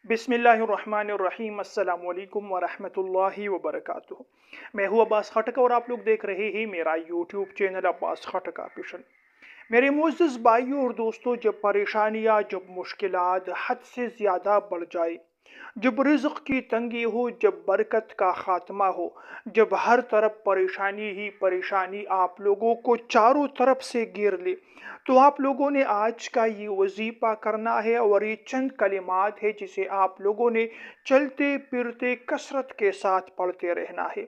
बिस्मिल्लाहिर्रहमानिर्रहीम अस्सलाम वालेकुम वरहमतुल्लाहि वबरकातुहू। मैं हूँ अब्बास खटक और आप लोग देख रहे हैं मेरा यूट्यूब चैनल अब्बास खटक ऑफिशियल। मेरे मुअज़्ज़ज़ भाइयों और दोस्तों, जब परेशानियाँ, जब मुश्किलात हद से ज़्यादा बढ़ जाए, जब रिज़्क़ की तंगी हो, जब बरकत का ख़ात्मा हो, जब हर तरफ परेशानी ही परेशानी आप लोगों को चारों तरफ से घेर ले, तो आप लोगों ने आज का ये वजीफ़ा करना है। और ये चंद कलिमात है जिसे आप लोगों ने चलते फिरते कसरत के साथ पढ़ते रहना है।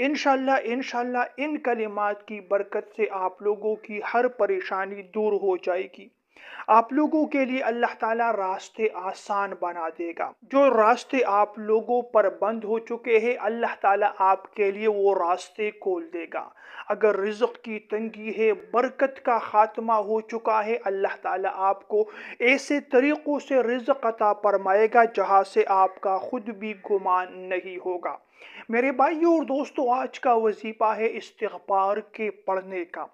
इंशाल्लाह इंशाल्लाह इन कलिमात की बरकत से आप लोगों की हर परेशानी दूर हो जाएगी। आप लोगों के लिए अल्लाह ताला रास्ते आसान बना देगा। जो रास्ते आप लोगों पर बंद हो चुके हैं, अल्लाह ताला आपके लिए वो रास्ते खोल देगा। अगर रिज़्क़ की तंगी है, बरकत का खात्मा हो चुका है, अल्लाह ताला आपको ऐसे तरीक़ों से रिज़्क़ अता फरमाएगा जहाँ से आपका खुद भी गुमान नहीं होगा। मेरे भाइयों और दोस्तों, आज का वजीफ़ा है इस्तिग़फ़ार के पढ़ने का।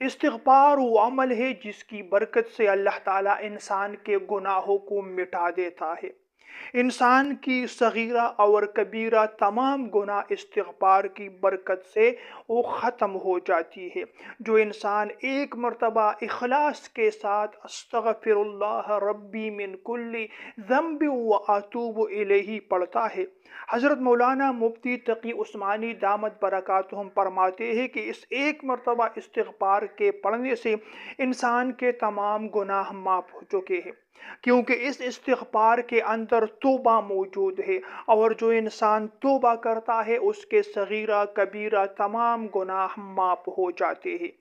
इस्तिग़फ़ार वो अमल है जिसकी बरकत से अल्लाह ताला इंसान के गुनाहों को मिटा देता है। इंसान की सगीरा और कबीरा तमाम गुनाह इस्तिग़फ़ार की बरकत से वो ख़त्म हो जाती है। जो इंसान एक मरतबा इखलास के साथ अस्तग़फ़िरुल्लाह रब्बी मिन कुल्ली ज़ंबि व अतूबु इलैही पढ़ता है, हज़रत मौलाना मुफ्ती तकी उस्मानी दामत बरकातुहुम फरमाते हैं कि इस एक मरतबा इस्तिग़फ़ार के पढ़ने से इंसान के तमाम गुनाह माफ़ हो चुके हैं, क्योंकि इस इस्तिग़फ़ार के अंदर तौबा मौजूद है। और जो इंसान तौबा करता है, उसके सगीरा कबीरा तमाम गुनाह माफ़ हो जाते हैं।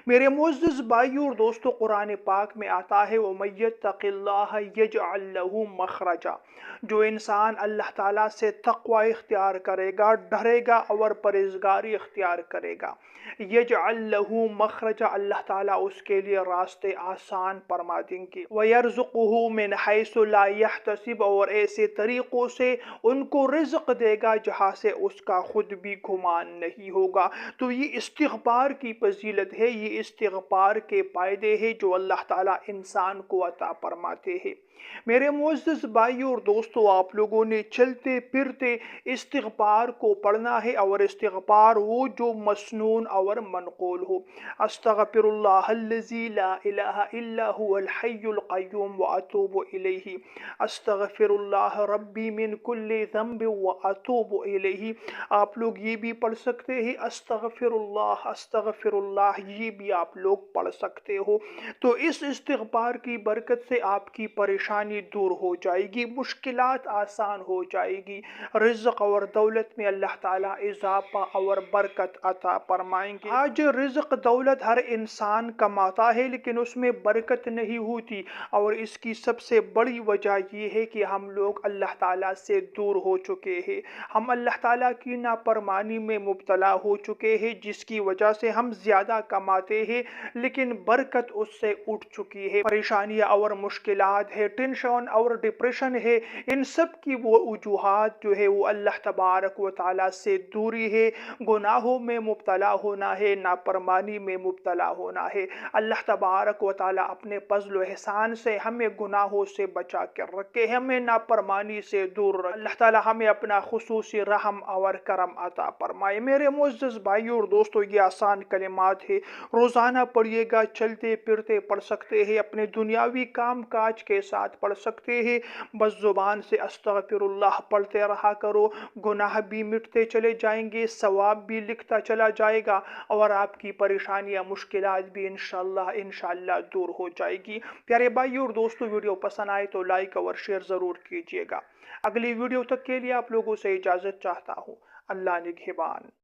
मेरे मुअज़्ज़ज़ भाइयों और दोस्तों, कुरान पाक में आता है, व मय यत्तक़िल्लाह यजअल लहू मख़रजा। जो इंसान अल्लाह ताला से तक़वा इख्तियार करेगा, डरेगा और परहेज़गारी इख्तियार करेगा, यजअल लहू मख़रजा, अल्लाह ताला उसके लिए रास्ते आसान फरमा देंगे। व यर्ज़ुक़ुहु मिन हैसु ला यहतसिब, और ऐसे तरीक़ों से उनको रिज़्क़ देगा जहाँ से उसका खुद भी गुमान नहीं होगा। तो ये इस्तिग़फ़ार की फ़ज़ीलत है, ये इस्तिग़फ़ार के फ़ायदे हैं जो अल्लाह ताला इंसान को अता फरमाते हैं। मेरे मुअज़्ज़ज़ भाइयों और दोस्तों, आप लोगों ने चलते फिरते इस्तिग़फ़ार को पढ़ना है। और इस्तिग़फ़ार वो जो मसनून और मनक़ूल हो, अस्तग़फ़िरुल्लाहल्लज़ी ला इलाहा इल्ला हुवल हय्युल क़य्यूम व अतूबु इलैही, अस्तग़फ़िरुल्लाह रब्बी मिन कुल्ली ज़ंबि व अतूबु इलैही। आप लोग ये भी पढ़ सकते हैं, अस्तग़फ़िरुल्लाह अस्तग़फ़िरुल्लाह, ये भी आप लोग पढ़ सकते हो। तो इस इस्तिग़फ़ार की बरकत से आपकी परेशानी दूर हो जाएगी, मुश्किलात आसान हो जाएगी, रिज़्क़ और दौलत में अल्लाह ताला इज़ाफ़ा और बरकत अता फरमाएंगे। आज रिज़्क़ दौलत हर इंसान कमाता है, लेकिन उसमें बरकत नहीं होती। और इसकी सबसे बड़ी वजह ये है कि हम लोग अल्लाह ताला से दूर हो चुके हैं। हम अल्लाह ताला की नाफरमानी में मुब्तला हो चुके हैं, जिसकी वजह से हम ज़्यादा कमाते हैं लेकिन बरकत उससे उठ चुकी है। परेशानियाँ और मुश्किलात है, टेंशन और डिप्रेशन है, इन सब की वो वजूहात जो है वो अल्लाह तबारक व तआला से दूरी है, गुनाहों में मुब्तला होना है, नाफरमानी में मुब्तला होना है। अल्लाह तबारक व तआला अपने फज़्ल व एहसान से हमें गुनाहों से बचा कर रखे, हमें नाफरमानी से दूर रखे। अल्लाह ताला हमें अपना खुसूसी रहम और करम अता फरमाए। मेरे मुअज़्ज़ज़ भाइयों और दोस्तों, ये आसान कलिमात है, रोज़ाना पढ़िएगा, चलते फिरते पढ़ सकते हैं, अपने दुनियावी काम काज के साथ पढ़ सकते हैं। बस ज़ुबान से अस्तग़फ़िरुल्लाह पढ़ते रहा करो, गुनाह भी मिटते चले जाएंगे, सवाब भी लिखता चला जाएगा, और आपकी परेशानियाँ मुश्किलात भी इंशाअल्लाह इंशाअल्लाह दूर हो जाएगी। प्यारे भाइयों और दोस्तों, वीडियो पसंद आए तो लाइक और शेयर ज़रूर कीजिएगा। अगली वीडियो तक के लिए आप लोगों से इजाज़त चाहता हूँ। अल्लाह निगहबान।